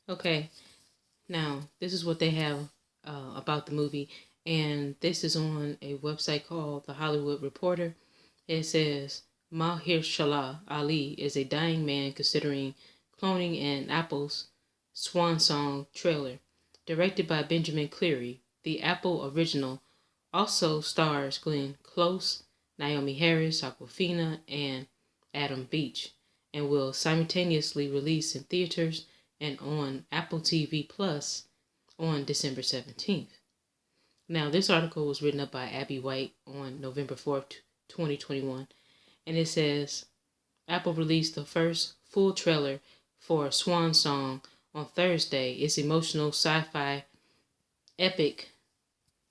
Okay, now this is what they have about the movie, and this is on a website called The Hollywood Reporter. It says Mahershala Ali is a dying man considering cloning an Apple's Swan Song trailer. Directed by Benjamin Cleary, the Apple original also stars Glenn Close, Naomi Harris, Aquafina, and Adam Beach, and will simultaneously release in theaters and on Apple TV Plus on December 17th. Now, this article was written up by Abby White on November 4th, 2021, and it says Apple released the first full trailer for Swan Song on Thursday. It's emotional sci-fi epic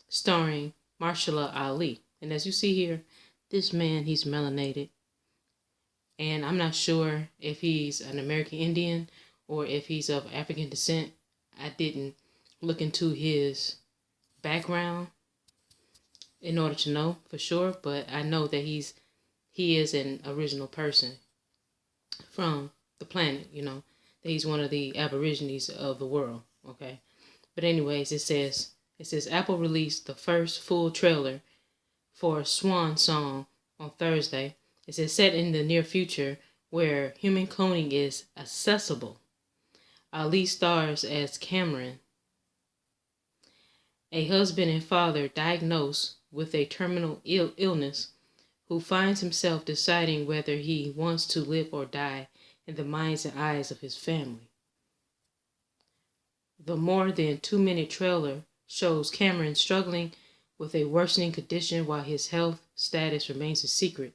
starring Mahershala Ali. And as you see here, this man, he's melanated. And I'm not sure if he's an American Indian or if he's of African descent. I didn't look into his background in order to know for sure, but I know that he is an original person from the planet, that he's one of the aborigines of the world, okay? But anyways, it says Apple released the first full trailer for Swan Song on Thursday. It says set in the near future where human cloning is accessible. Ali stars as Cameron, a husband and father diagnosed with a terminal illness who finds himself deciding whether he wants to live or die in the minds and eyes of his family. The more than 2-minute trailer shows Cameron struggling with a worsening condition while his health status remains a secret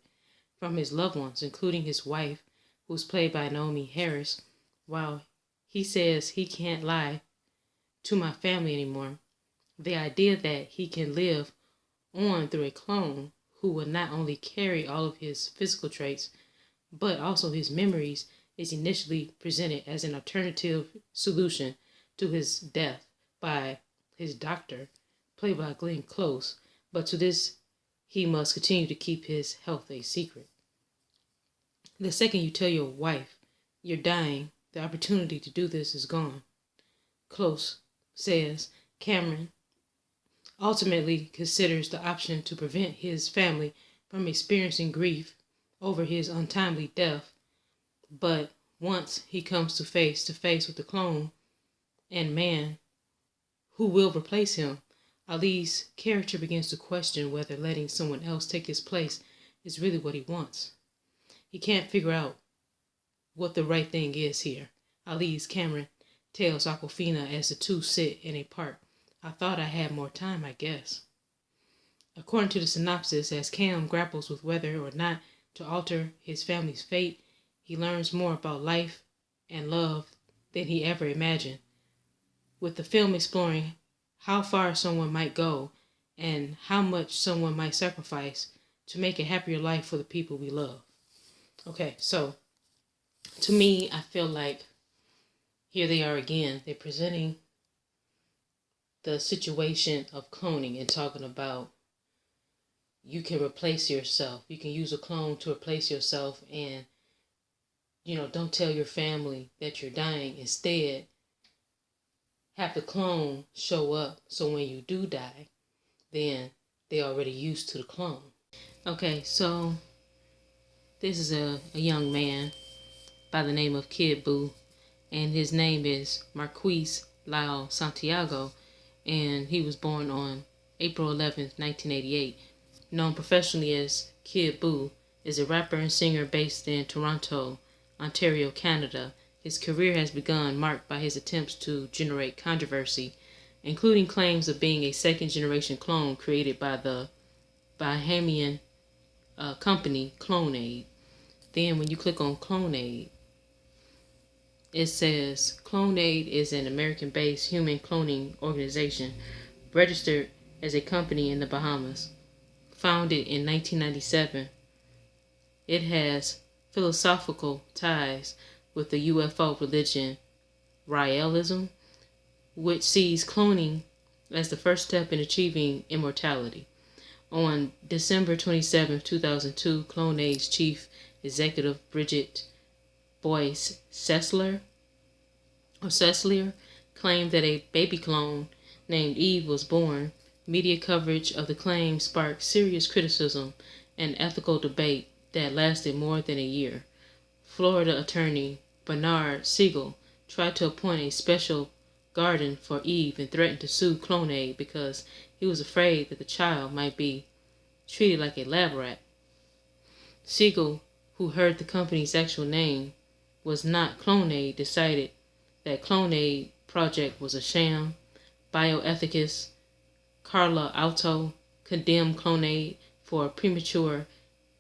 from his loved ones, including his wife, who's played by Naomi Harris. While he says he can't lie to my family anymore, the idea that he can live on through a clone who will not only carry all of his physical traits, but also his memories is initially presented as an alternative solution to his death by his doctor, played by Glenn Close, but to this he must continue to keep his health a secret. The second you tell your wife you're dying, the opportunity to do this is gone. Close says Cameron ultimately considers the option to prevent his family from experiencing grief over his untimely death, but once he comes to face with the clone and man who will replace him, Ali's character begins to question whether letting someone else take his place is really what he wants. He can't figure out what the right thing is here. Ali's Cameron tells Aquafina as the two sit in a park. I thought I had more time, I guess. According to the synopsis, as Cam grapples with whether or not to alter his family's fate, he learns more about life and love than he ever imagined, with the film exploring how far someone might go and how much someone might sacrifice to make a happier life for the people we love. Okay, so to me, I feel like here they are again. They're presenting the situation of cloning and talking about you can replace yourself. You can use a clone to replace yourself and, don't tell your family that you're dying. Instead, have the clone show up so when you do die, then they're already used to the clone. Okay, so this is a young man by the name of Kid Boo, and his name is Marquise Lyle Santiago, and he was born on April 11th, 1988. Known professionally as Kid Boo, is a rapper and singer based in Toronto, Ontario, Canada. His career has begun marked by his attempts to generate controversy, including claims of being a second-generation clone created by the Bahamian company Clonaid. Then when you click on Clonaid, it says Clonaid is an American-based human cloning organization registered as a company in the Bahamas. Founded in 1997, it has philosophical ties with the UFO religion Raelism, which sees cloning as the first step in achieving immortality. On December 27, 2002, Clonaid's chief executive Bridget Boyce Sessler Cecilier claimed that a baby clone named Eve was born. Media coverage of the claim sparked serious criticism and ethical debate that lasted more than a year. Florida attorney Bernard Siegel tried to appoint a special guardian for Eve and threatened to sue Clonaid because he was afraid that the child might be treated like a lab rat. Siegel, who heard the company's actual name was not Clonaid, decided that Clonaid project was a sham. Bioethicist Carla Alto condemned Clonaid for premature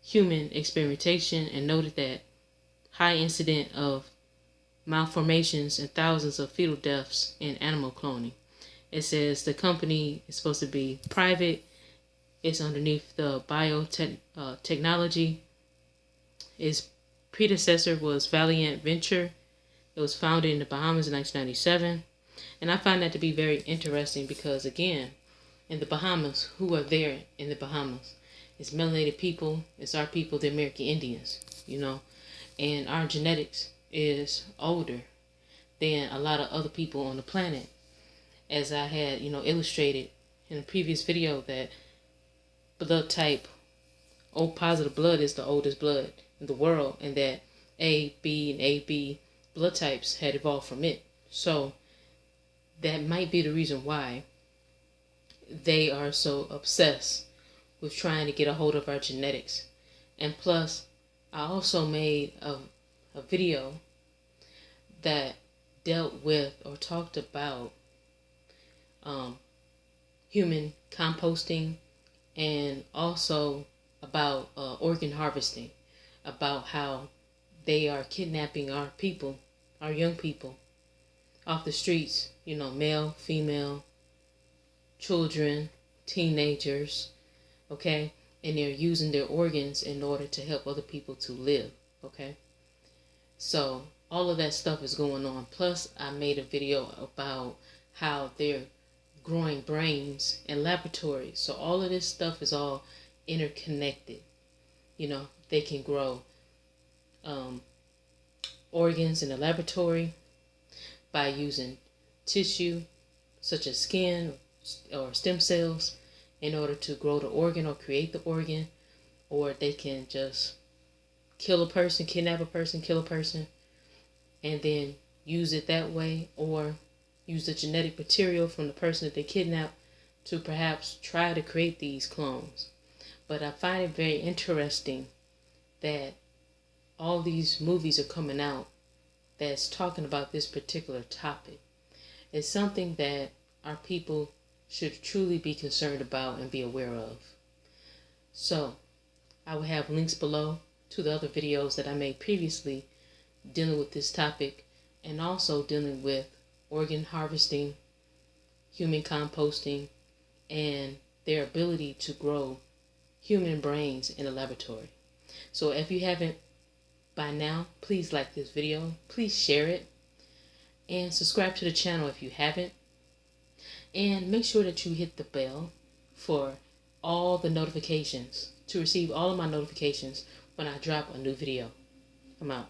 human experimentation and noted that high incidence of malformations and thousands of fetal deaths in animal cloning. It says the company is supposed to be private. It's underneath the biotechnology. Its predecessor was Valiant Venture. It was founded in the Bahamas in 1997. And I find that to be very interesting because, again, in the Bahamas, who are there in the Bahamas? It's melanated people, it's our people, the American Indians, and our genetics is older than a lot of other people on the planet. As I had, illustrated in a previous video, that blood type O positive blood is the oldest blood in the world, and that A, B, and AB blood types had evolved from it. So that might be the reason why they are so obsessed with trying to get a hold of our genetics. And plus, I also made a video that dealt with or talked about human composting, and also about organ harvesting, about how they are kidnapping our people, our young people, off the streets, male, female, children, teenagers, okay? And they're using their organs in order to help other people to live, okay? So all of that stuff is going on. Plus, I made a video about how they're growing brains in laboratories. So all of this stuff is all interconnected. They can grow organs in the laboratory by using tissue such as skin or stem cells in order to grow the organ or create the organ, or they can just kill a person, kidnap a person, kill a person, and then use it that way, or use the genetic material from the person that they kidnap to perhaps try to create these clones. But I find it very interesting that all these movies are coming out that's talking about this particular topic. It's something that our people should truly be concerned about and be aware of. So I will have links below to the other videos that I made previously dealing with this topic, and also dealing with organ harvesting, human composting, and their ability to grow human brains in a laboratory. So if you haven't by now, please like this video, please share it, and subscribe to the channel if you haven't. And make sure that you hit the bell for all the notifications, to receive all of my notifications when I drop a new video. I'm out.